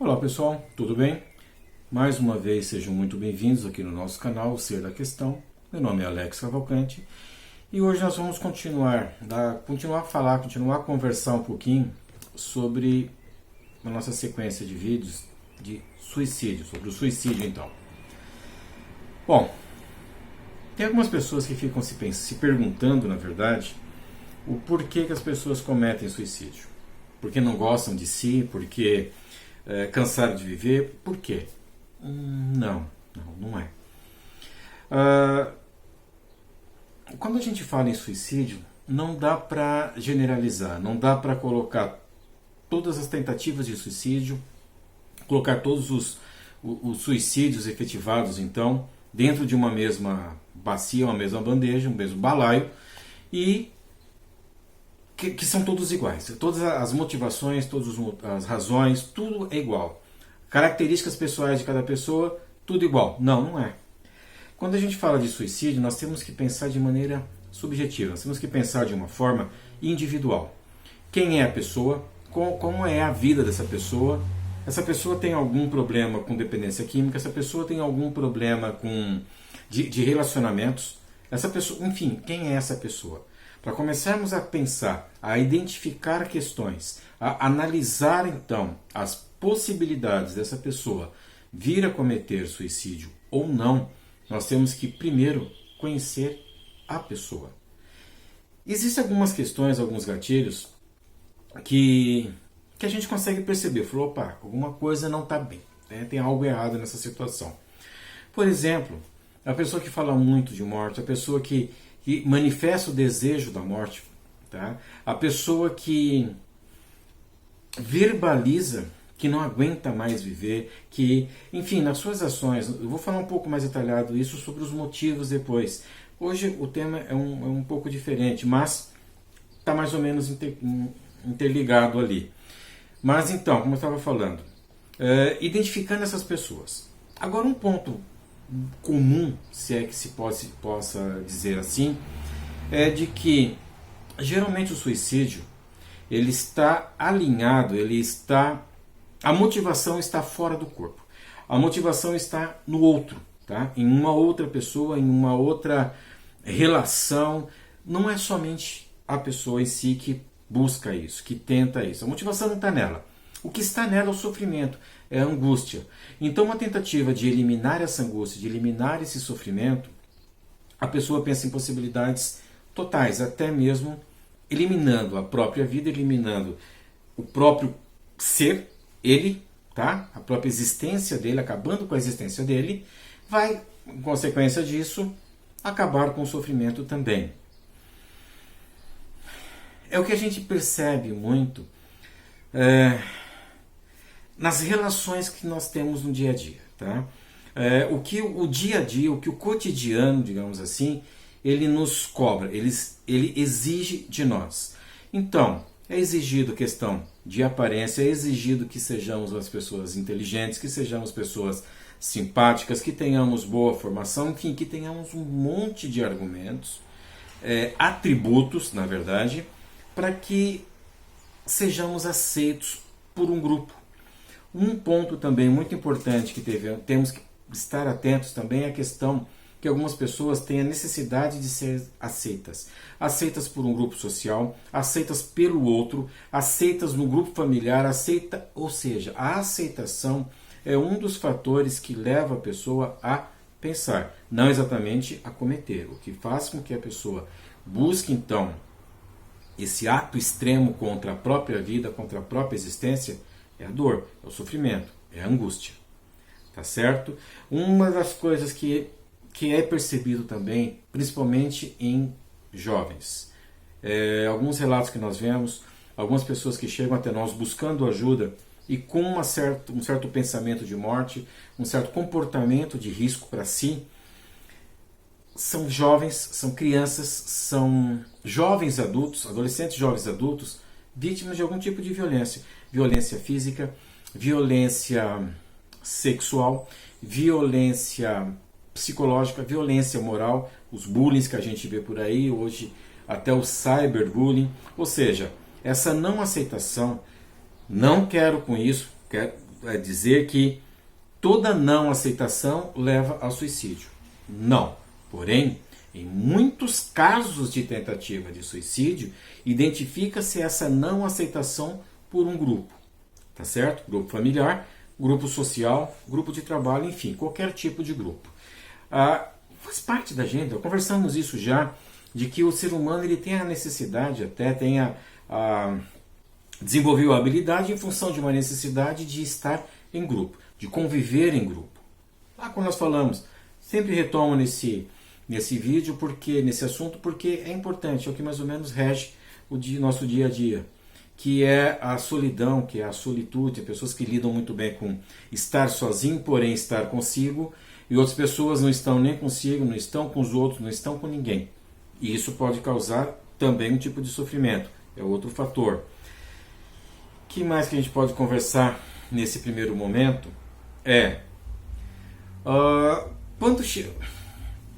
Olá pessoal, tudo bem? Mais uma vez sejam muito bem-vindos aqui no nosso canal, o Ser da Questão. Meu nome é Alex Cavalcante e hoje nós vamos continuar a conversar um pouquinho sobre a nossa sequência de vídeos de suicídio, sobre o suicídio então. Bom, tem algumas pessoas que ficam se perguntando, na verdade, o porquê que as pessoas cometem suicídio. Porque não gostam de si, porque cansaram de viver, por quê? Não é. Quando a gente fala em suicídio, não dá para generalizar, não dá para colocar todas as tentativas de suicídio, colocar todos os suicídios efetivados, então, dentro de uma mesma bacia, uma mesma bandeja, um mesmo balaio, e que são todos iguais. Todas as motivações, todas as razões, tudo é igual. Características pessoais de cada pessoa, tudo igual. Não é. Quando a gente fala de suicídio, nós temos que pensar de maneira subjetiva. Nós temos que pensar de uma forma individual. Quem é a pessoa? Como é a vida dessa pessoa? Essa pessoa tem algum problema com dependência química? Essa pessoa tem algum problema de relacionamentos? Essa pessoa, enfim, quem é essa pessoa? Para começarmos a pensar, a identificar questões, a analisar então as possibilidades dessa pessoa vir a cometer suicídio ou não, nós temos que primeiro conhecer a pessoa. Existem algumas questões, alguns gatilhos que a gente consegue perceber. Falou, opa, alguma coisa não está bem, né? Tem algo errado nessa situação. Por exemplo, a pessoa que fala muito de morte, a pessoa que manifesta o desejo da morte, tá? A pessoa que verbaliza que não aguenta mais viver, que, enfim, nas suas ações, eu vou falar um pouco mais detalhado isso sobre os motivos depois. Hoje o tema é um pouco diferente, mas está mais ou menos interligado ali. Mas então, como eu estava falando, identificando essas pessoas. Agora um ponto comum, se é que se possa dizer assim, é de que geralmente o suicídio ele está alinhado, a motivação está fora do corpo. A motivação está no outro, tá? Em uma outra pessoa, em uma outra relação. Não é somente a pessoa em si que busca isso, que tenta isso. A motivação não está nela. O que está nela é o sofrimento, é a angústia. Então, uma tentativa de eliminar essa angústia, de eliminar esse sofrimento, a pessoa pensa em possibilidades totais, até mesmo eliminando a própria vida, eliminando o próprio ser, ele, tá? A própria existência dele, acabando com a existência dele, vai, em consequência disso, acabar com o sofrimento também. É o que a gente percebe muito nas relações que nós temos no dia a dia, tá? O que o dia a dia, o que o cotidiano, digamos assim, ele nos cobra, ele exige de nós. Então, é exigido questão de aparência, é exigido que sejamos as pessoas inteligentes, que sejamos pessoas simpáticas, que tenhamos boa formação, enfim, que tenhamos um monte de argumentos, atributos, na verdade, para que sejamos aceitos por um grupo. Um ponto também muito importante que temos que estar atentos também é a questão que algumas pessoas têm a necessidade de ser aceitas. Aceitas por um grupo social, aceitas pelo outro, aceitas no grupo familiar, ou seja, a aceitação é um dos fatores que leva a pessoa a pensar, não exatamente a cometer. O que faz com que a pessoa busque então esse ato extremo contra a própria vida, contra a própria existência, é a dor, é o sofrimento, é a angústia. Tá certo? Uma das coisas que é percebido também, principalmente em jovens. Alguns relatos que nós vemos, algumas pessoas que chegam até nós buscando ajuda e com um certo pensamento de morte, um certo comportamento de risco para si, são jovens, são crianças, são jovens adultos, adolescentes jovens adultos, vítimas de algum tipo de violência. Violência física, violência sexual, violência psicológica, violência moral, os bullying que a gente vê por aí, hoje até o cyberbullying. Ou seja, essa não aceitação, não quero com isso, dizer que toda não aceitação leva ao suicídio. Não. Porém, em muitos casos de tentativa de suicídio, identifica-se essa não aceitação por um grupo. Tá certo? Grupo familiar, grupo social, grupo de trabalho, enfim, qualquer tipo de grupo. Faz parte da gente, conversamos isso já, de que o ser humano ele tem a necessidade, até desenvolveu a habilidade em função de uma necessidade de estar em grupo, de conviver em grupo. Lá quando nós falamos, sempre retomo nesse vídeo, nesse assunto, porque é importante, é o que mais ou menos rege o nosso dia a dia, que é a solidão, que é a solitude, pessoas que lidam muito bem com estar sozinho, porém estar consigo, e outras pessoas não estão nem consigo, não estão com os outros, não estão com ninguém. E isso pode causar também um tipo de sofrimento, é outro fator. O que mais que a gente pode conversar nesse primeiro momento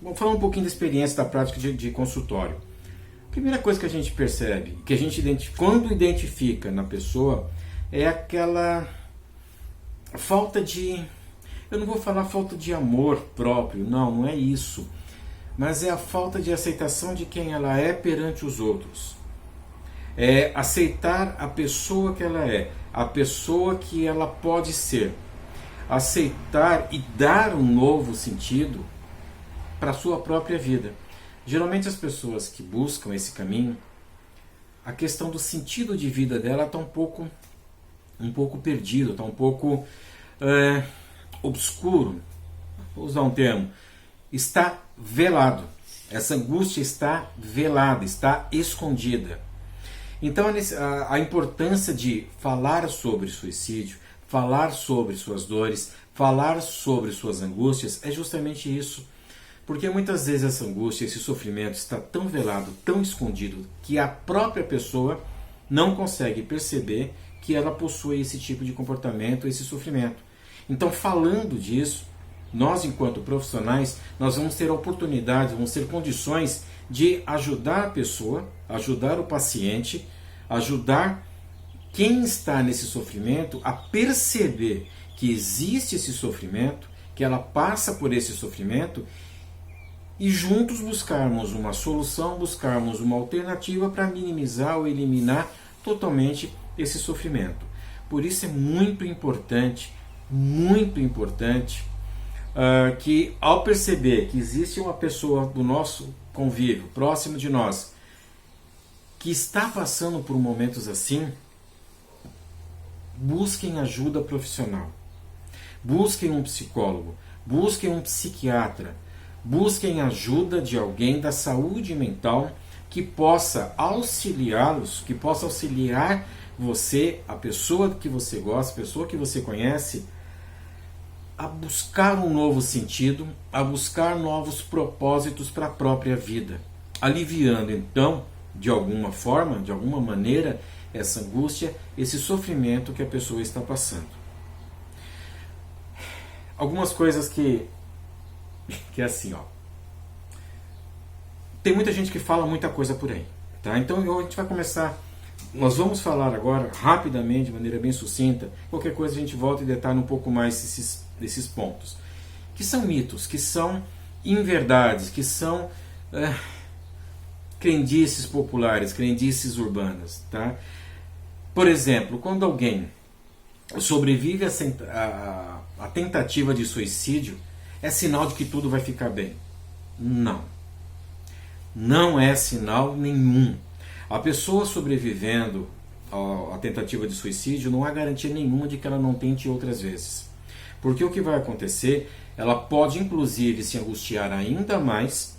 vamos falar um pouquinho da experiência, da prática de consultório. Primeira coisa que a gente percebe, que a gente quando identifica na pessoa, é aquela falta de... Eu não vou falar falta de amor próprio, não é isso. Mas é a falta de aceitação de quem ela é perante os outros. É aceitar a pessoa que ela é, a pessoa que ela pode ser. Aceitar e dar um novo sentido para a sua própria vida. Geralmente as pessoas que buscam esse caminho, a questão do sentido de vida dela está um pouco perdido, está um pouco obscuro, vou usar um termo, está velado. Essa angústia está velada, está escondida. Então a importância de falar sobre suicídio, falar sobre suas dores, falar sobre suas angústias é justamente isso. Porque muitas vezes essa angústia, esse sofrimento está tão velado, tão escondido, que a própria pessoa não consegue perceber que ela possui esse tipo de comportamento, esse sofrimento. Então, falando disso, nós enquanto profissionais, nós vamos ter oportunidades, vamos ter condições de ajudar a pessoa, ajudar o paciente, ajudar quem está nesse sofrimento a perceber que existe esse sofrimento, que ela passa por esse sofrimento, e juntos buscarmos uma solução, buscarmos uma alternativa para minimizar ou eliminar totalmente esse sofrimento. Por isso é muito importante que ao perceber que existe uma pessoa do nosso convívio, próximo de nós, que está passando por momentos assim, busquem ajuda profissional. Busquem um psicólogo, busquem um psiquiatra, busquem ajuda de alguém da saúde mental que possa auxiliá-los, que possa auxiliar você, a pessoa que você gosta, a pessoa que você conhece, a buscar um novo sentido, a buscar novos propósitos para a própria vida, aliviando então, de alguma forma, de alguma maneira, essa angústia, esse sofrimento que a pessoa está passando. Algumas coisas que é assim, tem muita gente que fala muita coisa por aí, tá? Então a gente vai começar, nós vamos falar agora rapidamente, de maneira bem sucinta, qualquer coisa a gente volta e detalha um pouco mais desses pontos, que são mitos, que são inverdades, que são crendices populares, crendices urbanas, tá? Por exemplo, quando alguém sobrevive à tentativa de suicídio, é sinal de que tudo vai ficar bem. Não. Não é sinal nenhum. A pessoa sobrevivendo à tentativa de suicídio não há garantia nenhuma de que ela não tente outras vezes. Porque o que vai acontecer, ela pode inclusive se angustiar ainda mais,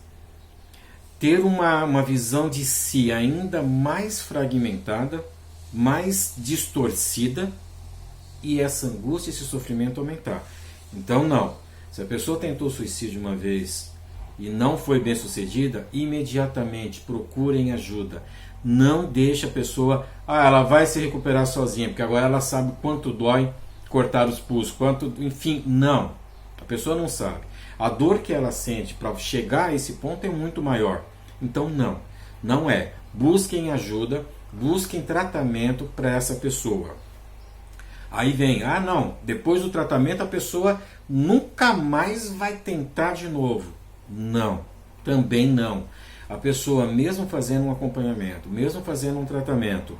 ter uma visão de si ainda mais fragmentada, mais distorcida, e essa angústia, esse sofrimento aumentar. Então não. Se a pessoa tentou suicídio uma vez e não foi bem sucedida, imediatamente procurem ajuda. Não deixe a pessoa, ela vai se recuperar sozinha, porque agora ela sabe quanto dói cortar os pulsos, enfim, não. A pessoa não sabe. A dor que ela sente para chegar a esse ponto é muito maior. Então não é. Busquem ajuda, busquem tratamento para essa pessoa. Aí vem, não, depois do tratamento a pessoa nunca mais vai tentar de novo. Não, também não. A pessoa, mesmo fazendo um acompanhamento, mesmo fazendo um tratamento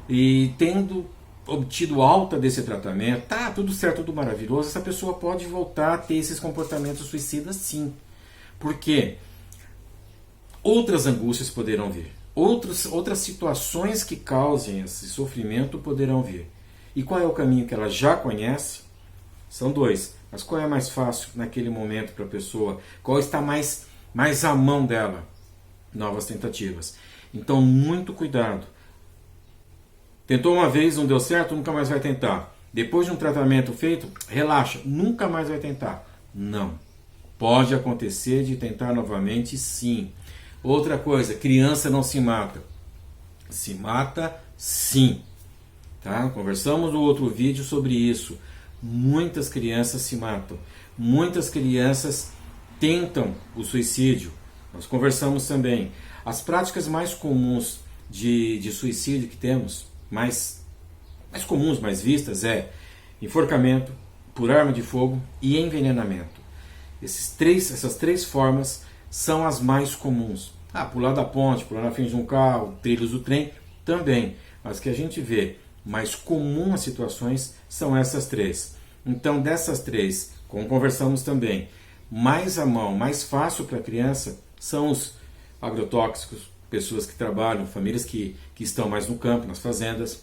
e tendo obtido alta desse tratamento, tá tudo certo, tudo maravilhoso, essa pessoa pode voltar a ter esses comportamentos suicidas, sim. Por quê? Outras angústias poderão vir. Outras situações que causem esse sofrimento poderão vir. E qual é o caminho que ela já conhece? São dois. Mas qual é mais fácil naquele momento para a pessoa? Qual está mais à mão dela? Novas tentativas. Então, muito cuidado. Tentou uma vez, não deu certo, nunca mais vai tentar. Depois de um tratamento feito, relaxa, nunca mais vai tentar. Não. Pode acontecer de tentar novamente, sim. Outra coisa, criança não se mata. Se mata, sim. Tá? Conversamos no outro vídeo sobre isso. Muitas crianças se matam. Muitas crianças tentam o suicídio. Nós conversamos também. As práticas mais comuns de suicídio que temos, mais comuns, mais vistas, é enforcamento por arma de fogo e envenenamento. Essas três formas são as mais comuns. Pular da ponte, pular na frente de um carro, trilhos do trem, também. Mas que a gente vê mais comum as situações são essas três. Então, dessas três, como conversamos também, mais à mão, mais fácil para a criança são os agrotóxicos, pessoas que trabalham, famílias que estão mais no campo, nas fazendas,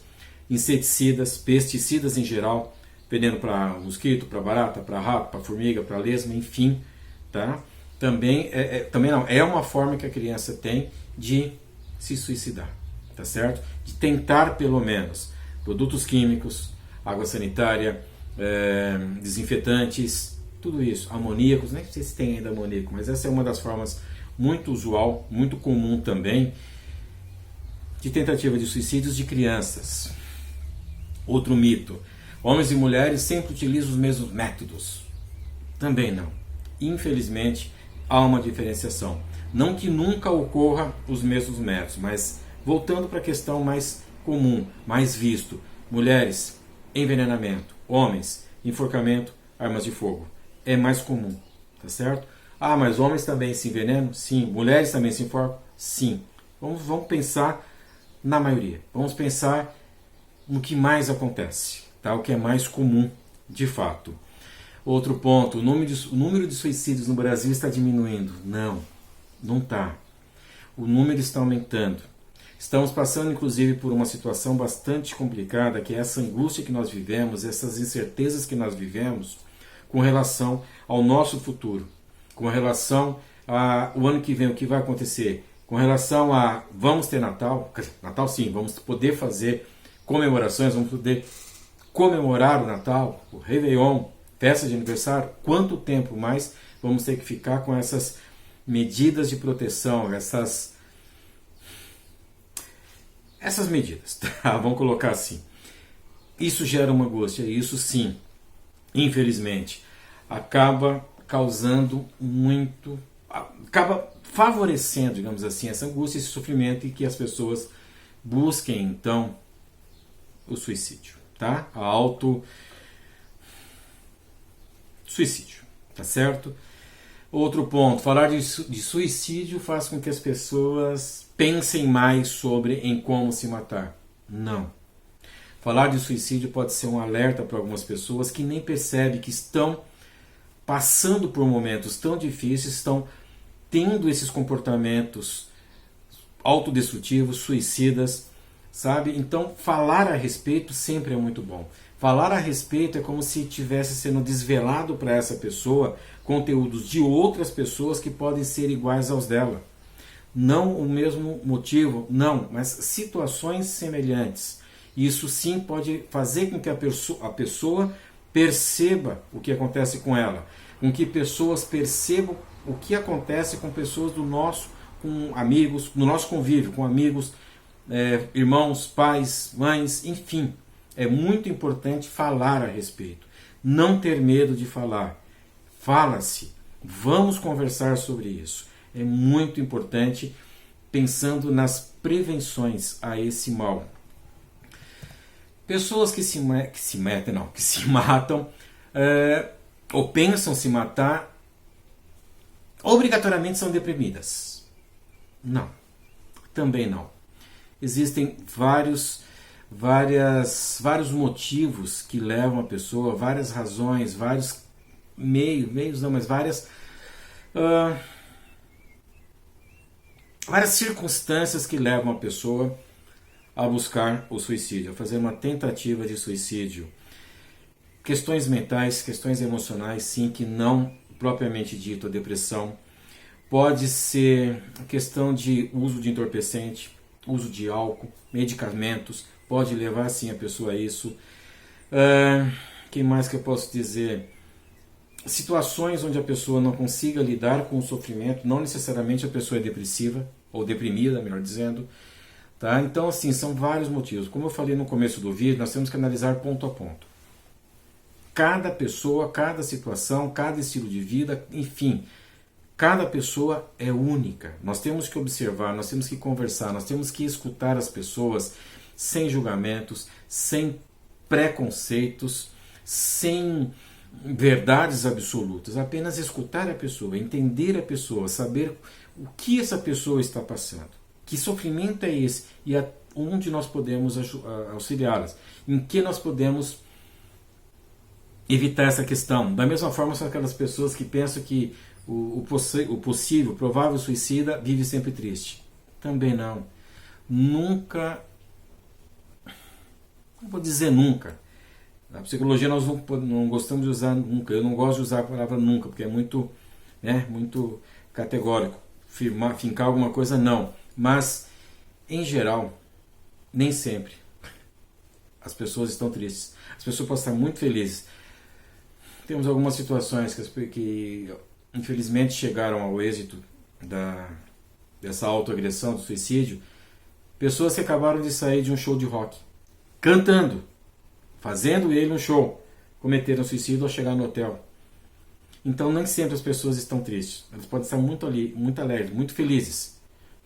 inseticidas, pesticidas em geral, veneno para mosquito, para barata, para rato, para formiga, para lesma, enfim, tá? Também é uma forma que a criança tem de se suicidar, tá certo? De tentar pelo menos produtos químicos, água sanitária, desinfetantes, tudo isso, amoníacos, nem sei se tem ainda amoníaco, mas essa é uma das formas muito usual, muito comum também, de tentativa de suicídios de crianças. Outro mito, homens e mulheres sempre utilizam os mesmos métodos. Também não. Infelizmente, há uma diferenciação. Não que nunca ocorra os mesmos métodos, mas voltando para a questão mais comum, mais visto, mulheres, envenenamento, homens, enforcamento, armas de fogo. É mais comum, tá certo? Mas homens também se envenenam? Sim. Mulheres também se enforcam? Sim. Vamos pensar na maioria. Vamos pensar no que mais acontece, tá? O que é mais comum de fato. Outro ponto, o número de suicídios no Brasil está diminuindo. Não está. O número está aumentando. Estamos passando, inclusive, por uma situação bastante complicada, que é essa angústia que nós vivemos, essas incertezas que nós vivemos com relação ao nosso futuro, com relação ao ano que vem, o que vai acontecer, com relação a vamos ter Natal, Natal sim, vamos poder fazer comemorações, vamos poder comemorar o Natal, o Réveillon, festa de aniversário, quanto tempo mais vamos ter que ficar com essas medidas de proteção, essas medidas, tá? Vamos colocar assim. Isso gera uma angústia, e isso sim, infelizmente, acaba causando muito, acaba favorecendo, digamos assim, essa angústia, esse sofrimento, e que as pessoas busquem, então, o suicídio, tá? A suicídio, tá certo? Outro ponto, falar de suicídio faz com que as pessoas pensem mais em como se matar. Não. Falar de suicídio pode ser um alerta para algumas pessoas que nem percebem que estão passando por momentos tão difíceis, estão tendo esses comportamentos autodestrutivos, suicidas, sabe? Então, falar a respeito sempre é muito bom. Falar a respeito é como se estivesse sendo desvelado para essa pessoa conteúdos de outras pessoas que podem ser iguais aos dela. Não o mesmo motivo, não, mas situações semelhantes. Isso sim pode fazer com que a pessoa perceba o que acontece com ela, com que pessoas percebam o que acontece com pessoas com amigos, no nosso convívio, com amigos, irmãos, pais, mães, enfim. É muito importante falar a respeito. Não ter medo de falar. Fala-se. Vamos conversar sobre isso. É muito importante, pensando nas prevenções a esse mal. Pessoas que se matam, ou pensam se matar, obrigatoriamente são deprimidas. Não, também não. Existem vários motivos que levam a pessoa, várias razões, vários várias circunstâncias que levam a pessoa a buscar o suicídio, a fazer uma tentativa de suicídio. Questões mentais, questões emocionais, sim, que não propriamente dito a depressão. Pode ser questão de uso de entorpecente, uso de álcool, medicamentos, pode levar sim a pessoa a isso. Que mais que eu posso dizer? Situações onde a pessoa não consiga lidar com o sofrimento, não necessariamente a pessoa é depressiva, ou deprimida, melhor dizendo. Tá? Então, assim, são vários motivos. Como eu falei no começo do vídeo, nós temos que analisar ponto a ponto. Cada pessoa, cada situação, cada estilo de vida, enfim, cada pessoa é única. Nós temos que observar, nós temos que conversar, nós temos que escutar as pessoas sem julgamentos, sem preconceitos, sem verdades absolutas. Apenas escutar a pessoa, entender a pessoa, saber o que essa pessoa está passando. Que sofrimento é esse? E onde nós podemos auxiliá-las? Em que nós podemos evitar essa questão? Da mesma forma, são aquelas pessoas que pensam que o possível, provável suicida vive sempre triste. Também não. Nunca, não vou dizer nunca. Na psicologia nós não gostamos de usar nunca. Eu não gosto de usar a palavra nunca, porque é muito categórico. Fincar alguma coisa, não. Mas, em geral, nem sempre as pessoas estão tristes. As pessoas podem estar muito felizes. Temos algumas situações que infelizmente chegaram ao êxito dessa autoagressão, do suicídio. Pessoas que acabaram de sair de um show de rock, cantando, fazendo ele um show, cometeram suicídio ao chegar no hotel. Então nem sempre as pessoas estão tristes. Elas podem estar muito alegres, muito felizes.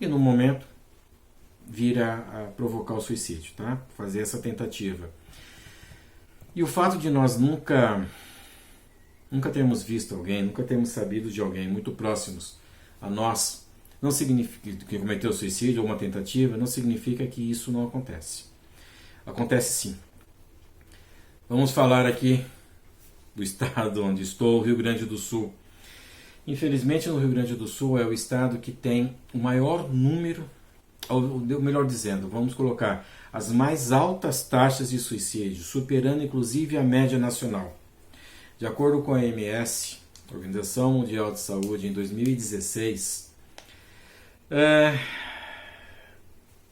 E no momento vira a provocar o suicídio, tá? Fazer essa tentativa. E o fato de nós nunca termos visto alguém, nunca termos sabido de alguém muito próximos a nós, não significa que cometeu suicídio ou uma tentativa, não significa que isso não acontece. Acontece sim. Vamos falar aqui do estado onde estou, o Rio Grande do Sul. Infelizmente, no Rio Grande do Sul é o estado que tem o maior número, ou melhor dizendo, vamos colocar as mais altas taxas de suicídio, superando inclusive a média nacional. De acordo com a OMS, Organização Mundial de Saúde, em 2016,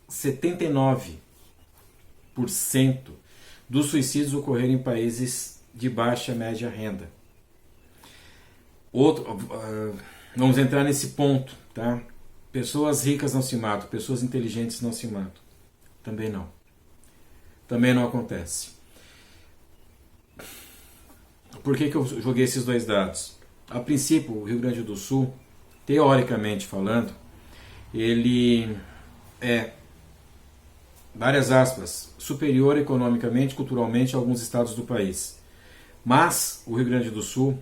79% dos suicídios ocorreram em países de baixa e média renda. Vamos entrar nesse ponto, tá? Pessoas ricas não se matam, pessoas inteligentes não se matam. Também não. Também não acontece. Por que eu joguei esses dois dados? A princípio, o Rio Grande do Sul, teoricamente falando, ele é, várias aspas, superior economicamente, culturalmente a alguns estados do país. Mas o Rio Grande do Sul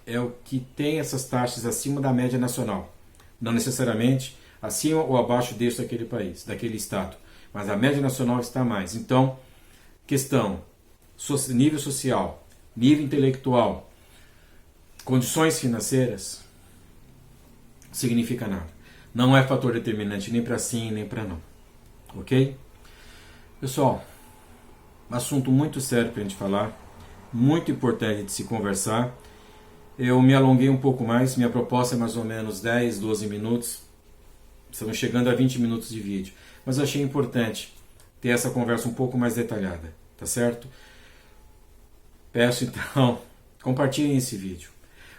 é o que tem essas taxas acima da média nacional. Não necessariamente acima ou abaixo daquele país, daquele estado. Mas a média nacional está mais. Então, questão, nível social, nível intelectual, condições financeiras, significa nada. Não é fator determinante nem para sim, nem para não. Ok? Pessoal, assunto muito sério para a gente falar, muito importante de se conversar. Eu me alonguei um pouco mais, minha proposta é mais ou menos 10, 12 minutos. Estamos chegando a 20 minutos de vídeo. Mas eu achei importante ter essa conversa um pouco mais detalhada, tá certo? Peço então, compartilhem esse vídeo.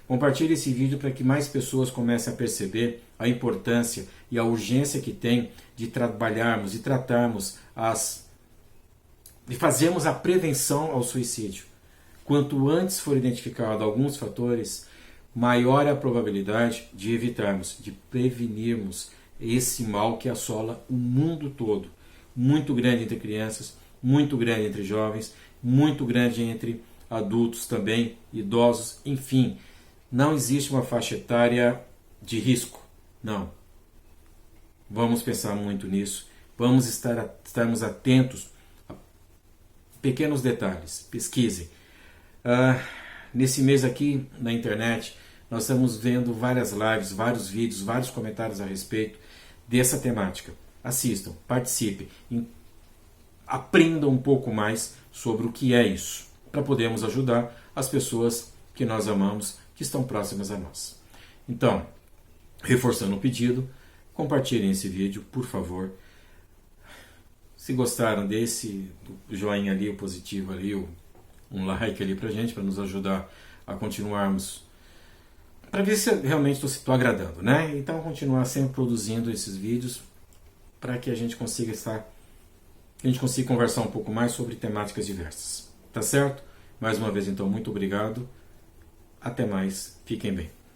Compartilhe esse vídeo para que mais pessoas comecem a perceber a importância e a urgência que tem de trabalharmos, de tratarmos de fazermos a prevenção ao suicídio. Quanto antes for identificado alguns fatores, maior é a probabilidade de evitarmos, de prevenirmos esse mal que assola o mundo todo. Muito grande entre crianças, muito grande entre jovens, muito grande entre adultos também, idosos, enfim. Não existe uma faixa etária de risco, não. Vamos pensar muito nisso, vamos estarmos atentos a pequenos detalhes, pesquisem. Nesse mês aqui na internet, nós estamos vendo várias lives, vários vídeos, vários comentários a respeito dessa temática. Assistam, participem, aprendam um pouco mais sobre o que é isso, para podermos ajudar as pessoas que nós amamos, que estão próximas a nós. Então, reforçando o pedido, compartilhem esse vídeo, por favor. Se gostaram desse, do joinha ali, o positivo ali, um like ali pra gente, para nos ajudar a continuarmos, para ver se realmente estou agradando, né? Então, continuar sempre produzindo esses vídeos para que a gente consiga conversar um pouco mais sobre temáticas diversas. Tá certo? Mais uma vez, então, muito obrigado. Até mais. Fiquem bem.